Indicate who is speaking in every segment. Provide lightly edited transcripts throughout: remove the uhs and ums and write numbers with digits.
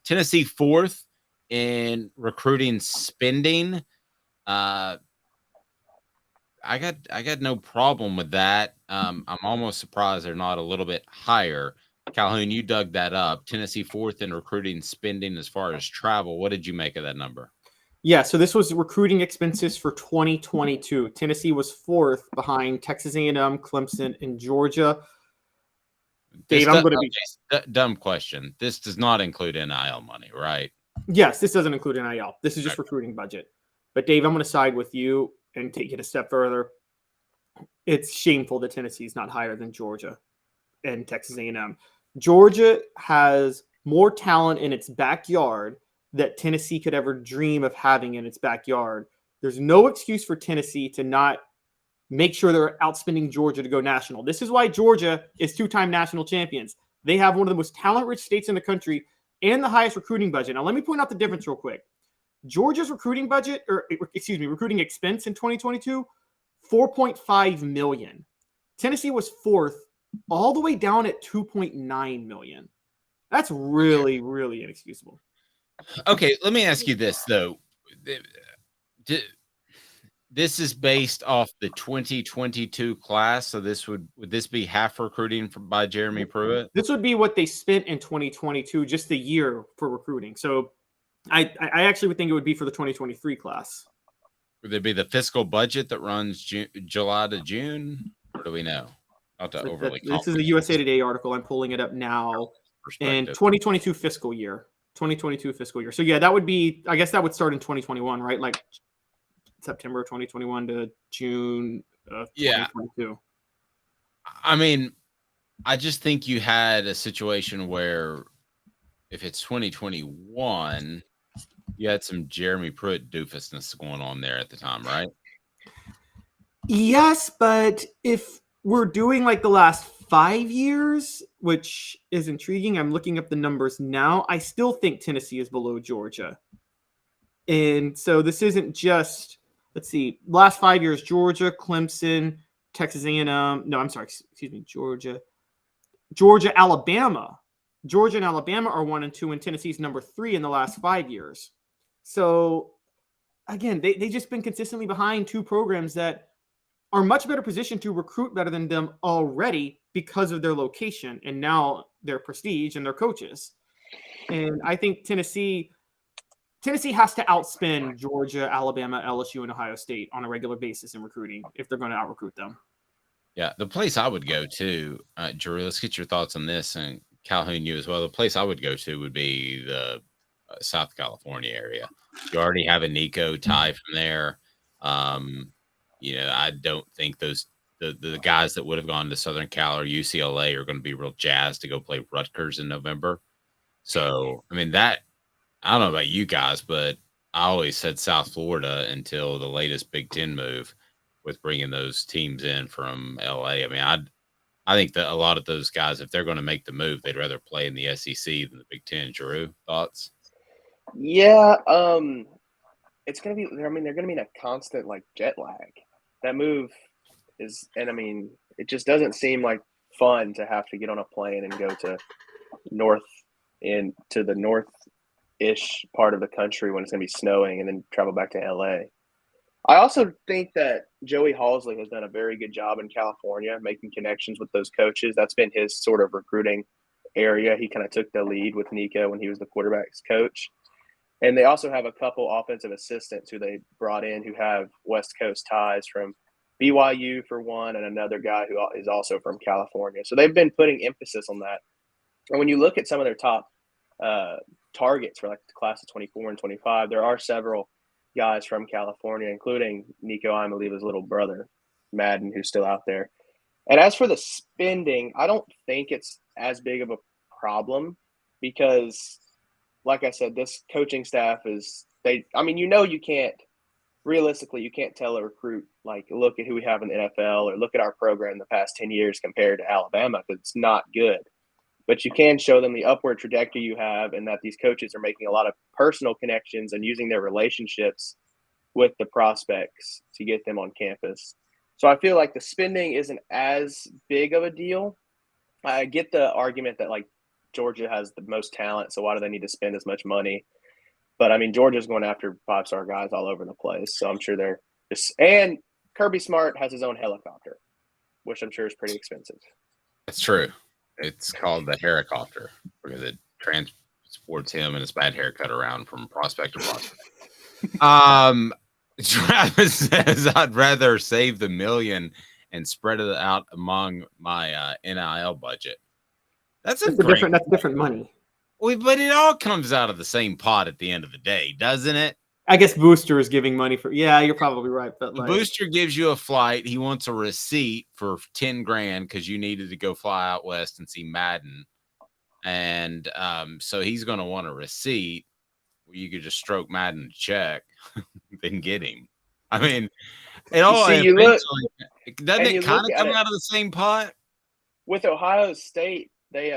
Speaker 1: Tennessee fourth in recruiting spending. I got no problem with that. I'm almost surprised they're not a little bit higher. Calhoun, you dug that up. Tennessee fourth in recruiting spending as far as travel. What did you make of that number?
Speaker 2: Yeah, so this was recruiting expenses for 2022. Tennessee was fourth behind Texas A&M, Clemson, and Georgia. Dave, I'm going to be
Speaker 1: dumb question. This does not include NIL money, right?
Speaker 2: Yes, this doesn't include NIL. This is just recruiting budget. But Dave, I'm going to side with you and take it a step further. It's shameful that Tennessee is not higher than Georgia and Texas A&M. Georgia has more talent in its backyard that Tennessee could ever dream of having in its backyard. There's no excuse for Tennessee to not make sure they're outspending Georgia to go national. This is why Georgia is two-time national champions. They have one of the most talent-rich states in the country and the highest recruiting budget. Now, let me point out the difference real quick. Georgia's recruiting expense in 2022, $4.5 million. Tennessee was fourth, all the way down at $2.9 million. That's really, really inexcusable.
Speaker 1: Okay, let me ask you this, though. This is based off the 2022 class, so would this be half recruiting by Jeremy Pruitt?
Speaker 2: This would be what they spent in 2022, just the year for recruiting. So I actually would think it would be for the 2023 class.
Speaker 1: Would it be the fiscal budget that runs July to June? Or do we know?
Speaker 2: This is a USA Today article. I'm pulling it up now. And 2022 fiscal year. 2022 fiscal year. So yeah, that would be, I guess that would start in 2021, right? Like September 2021 to June of 2022.
Speaker 1: I mean, I just think you had a situation where if it's 2021, you had some Jeremy Pruitt doofusness going on there at the time, right?
Speaker 2: Yes, but if we're doing like the last 5 years, which is intriguing, I'm looking up the numbers now, I still think Tennessee is below Georgia. And so this isn't just, let's see, last 5 years, Georgia, Clemson, Texas A&M, Georgia, Alabama. Georgia and Alabama are 1 and 2, and Tennessee's number 3 in the last 5 years. So, again, they just been consistently behind two programs that are much better positioned to recruit better than them already because of their location and now their prestige and their coaches. And I think Tennessee has to outspend Georgia, Alabama, LSU, and Ohio State on a regular basis in recruiting if they're going to out-recruit them.
Speaker 1: Yeah, the place I would go to, Drew, let's get your thoughts on this, and Calhoun, you as well. The place I would go to would be the South California area. You already have a Nico tie from there. I don't think the guys that would have gone to Southern Cal or UCLA are going to be real jazzed to go play Rutgers in November. So, I mean, I don't know about you guys, but I always said South Florida until the latest Big Ten move with bringing those teams in from LA. I mean, I think that a lot of those guys, if they're going to make the move, they'd rather play in the SEC than the Big Ten. Drew, thoughts?
Speaker 3: Yeah, it's going to be – I mean, they're going to be in a constant, jet lag. That move is – and, I mean, it just doesn't seem like fun to have to get on a plane and go to the north-ish part of the country when it's going to be snowing and then travel back to LA. I also think that Joey Halsley has done a very good job in California making connections with those coaches. That's been his sort of recruiting area. He kind of took the lead with Nico when he was the quarterback's coach. And they also have a couple offensive assistants who they brought in who have West Coast ties from BYU for one and another guy who is also from California. So they've been putting emphasis on that. And when you look at some of their top targets for the class of 24 and 25, there are several guys from California, including Nico, I believe, his little brother, Madden, who's still out there. And as for the spending, I don't think it's as big of a problem because, like I said, this coaching staff you can't tell a recruit, look at who we have in the NFL or look at our program the past 10 years compared to Alabama because it's not good. But you can show them the upward trajectory you have and that these coaches are making a lot of personal connections and using their relationships with the prospects to get them on campus. So I feel like the spending isn't as big of a deal. I get the argument that Georgia has the most talent, so why do they need to spend as much money? But I mean, Georgia's going after 5-star guys all over the place, so I'm sure they're just. And Kirby Smart has his own helicopter, which I'm sure is pretty expensive.
Speaker 1: That's true. It's called the Hericopter because it transports him and his bad haircut around from prospect to prospect. Travis says, I'd rather save the $1 million and spread it out among my NIL budget. That's
Speaker 2: different money.
Speaker 1: But it all comes out of the same pot at the end of the day, doesn't it?
Speaker 2: I guess Booster is giving money for. Yeah, you're probably right. But like,
Speaker 1: Booster gives you a flight. He wants a receipt for $10,000 because you needed to go fly out west and see Madden, and so he's going to want a receipt. You could just stroke Madden a check, then get him. I mean, it all doesn't it kind of come out of the same pot?
Speaker 3: With Ohio State, they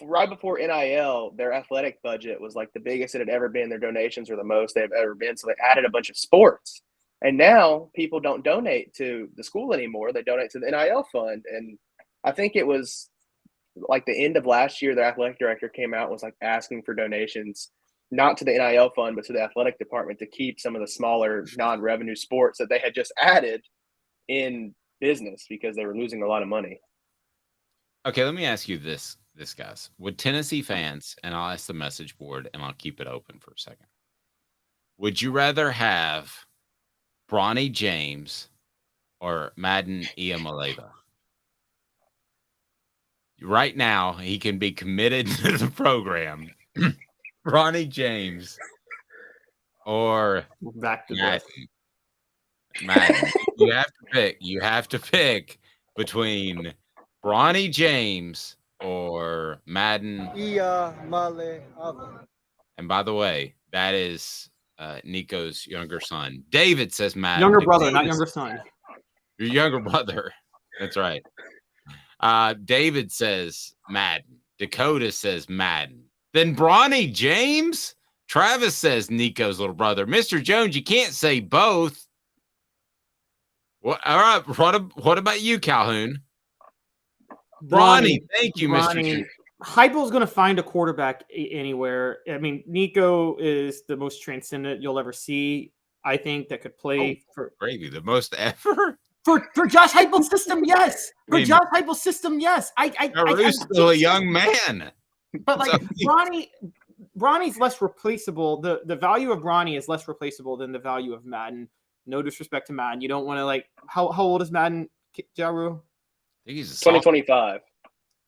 Speaker 3: right before NIL, their athletic budget was like the biggest it had ever been. Their donations were the most they've ever been. So they added a bunch of sports. And now people don't donate to the school anymore. They donate to the NIL fund. And I think it was like the end of last year, their athletic director came out and was like asking for donations, not to the NIL fund, but to the athletic department to keep some of the smaller non-revenue sports that they had just added in business because they were losing a lot of money.
Speaker 1: Okay, let me ask you this, guys. Would Tennessee fans, and I'll ask the message board and I'll keep it open for a second. Would you rather have Bronny James or Madden Iamaleava? Right now, he can be committed to the program. Bronny James or
Speaker 2: back to
Speaker 1: Madden. You have to pick between Bronny James or Madden. And by the way, that is Nico's younger son. David says Madden.
Speaker 2: Younger brother, not younger son.
Speaker 1: Your younger brother. That's right. David says Madden. Dakota says Madden. Then Bronny James? Travis says Nico's little brother. Mr. Jones, you can't say both. All right. What about you, Calhoun? Bronny. Thank you, Mr. Jones.
Speaker 2: Heupel's going to find a quarterback anywhere. I mean, Nico is the most transcendent you'll ever see. I think that could play for
Speaker 1: gravy, the most ever.
Speaker 2: For Josh Heupel's system, yes. For Josh Heupel's system, yes. I'm
Speaker 1: still a young man.
Speaker 2: But like Bronny's less replaceable. The value of Bronny is less replaceable than the value of Madden. No disrespect to Madden. You don't want to like how old is Madden, Jaru?
Speaker 1: I think he's
Speaker 3: 2025.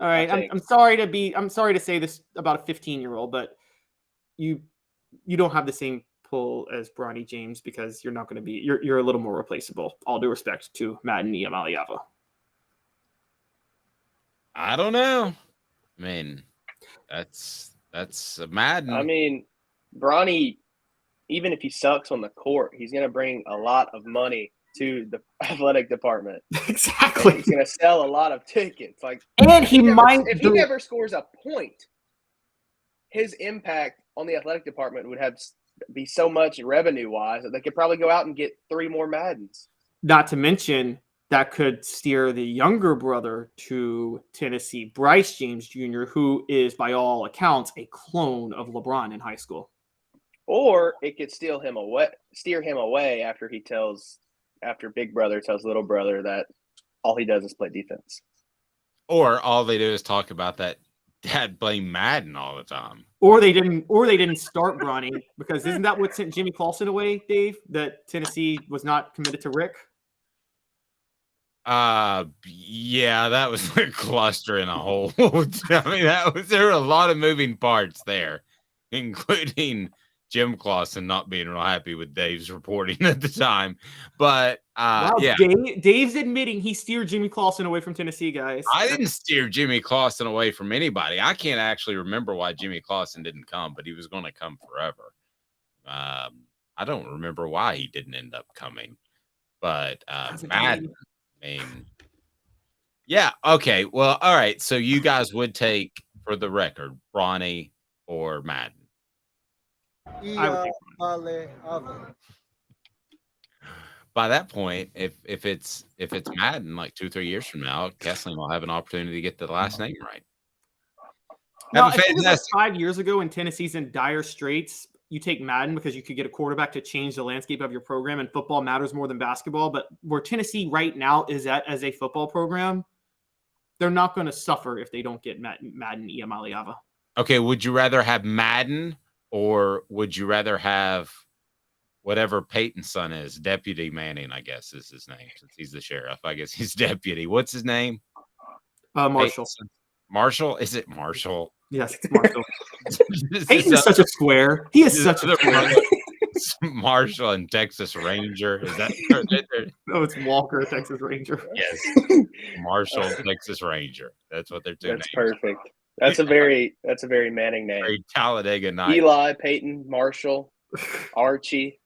Speaker 2: All right. I'm sorry to say this about a 15-year-old, but you don't have the same pull as Bronny James because you're not going to be you're a little more replaceable. All due respect to Madden Iamaleava.
Speaker 1: I don't know. I mean, that's a Madden.
Speaker 3: I mean, Bronny, even if he sucks on the court, he's going to bring a lot of money to the athletic department.
Speaker 2: Exactly.
Speaker 3: And he's going to sell a lot of tickets. Like,
Speaker 2: and if he
Speaker 3: never scores a point, his impact on the athletic department would be so much revenue-wise that they could probably go out and get 3 more Maddens.
Speaker 2: Not to mention that could steer the younger brother to Tennessee, Bryce James Jr., who is, by all accounts, a clone of LeBron in high school.
Speaker 3: Or it could steer him away after big brother tells little brother that all he does is play defense.
Speaker 1: Or all they do is talk about that dad playing Madden all the time.
Speaker 2: Or they didn't start Bronny because isn't that what sent Jimmy Clausen away, Dave? That Tennessee was not committed to Rick?
Speaker 1: Yeah, that was a cluster in a hole. I mean, there were a lot of moving parts there, including Jim Clausen not being real happy with Dave's reporting at the time. But yeah,
Speaker 2: Dave's admitting he steered Jimmy Clausen away from Tennessee, guys.
Speaker 1: I didn't steer Jimmy Clausen away from anybody. I can't actually remember why Jimmy Clausen didn't come, but he was going to come forever. I don't remember why he didn't end up coming, but Madden. I mean, yeah, okay. Well, all right. So you guys would take, for the record, Bronny or Madden?
Speaker 2: I would take Bronny.
Speaker 1: By that point, if it's Madden, like 2-3 years from now, Kessling will have an opportunity to get the last name right.
Speaker 2: No,
Speaker 1: Have a
Speaker 2: I think it was like
Speaker 1: fantastic.
Speaker 2: 5 years ago when Tennessee's in dire straits. You take Madden because you could get a quarterback to change the landscape of your program, and football matters more than basketball. But where Tennessee right now is at as a football program, they're not going to suffer if they don't get Madden Iamaleava.
Speaker 1: Okay, would you rather have Madden or would you rather have whatever Peyton's son is? Deputy Manning, I guess, is his name since he's the sheriff. I guess he's deputy. What's his name?
Speaker 2: Marshall.
Speaker 1: Marshall? Is it Marshall?
Speaker 2: Yes, it's Marshall. Peyton is such a square. He is such a square.
Speaker 1: Marshall and Texas Ranger. Is that?
Speaker 2: No, it's Walker, Texas Ranger.
Speaker 1: Yes, Marshall, Texas Ranger. That's what they're doing.
Speaker 3: That's perfect. That's a very Manning name.
Speaker 1: Very Talladega Nights.
Speaker 3: Eli, Peyton, Marshall, Archie.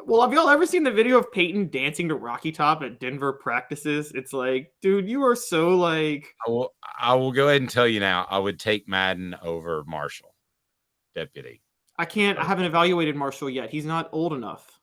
Speaker 2: Well, have y'all ever seen the video of Peyton dancing to Rocky Top at Denver practices? It's like, dude, you are so like.
Speaker 1: I will go ahead and tell you now. I would take Madden over Marshall, deputy.
Speaker 2: I haven't evaluated Marshall yet. He's not old enough.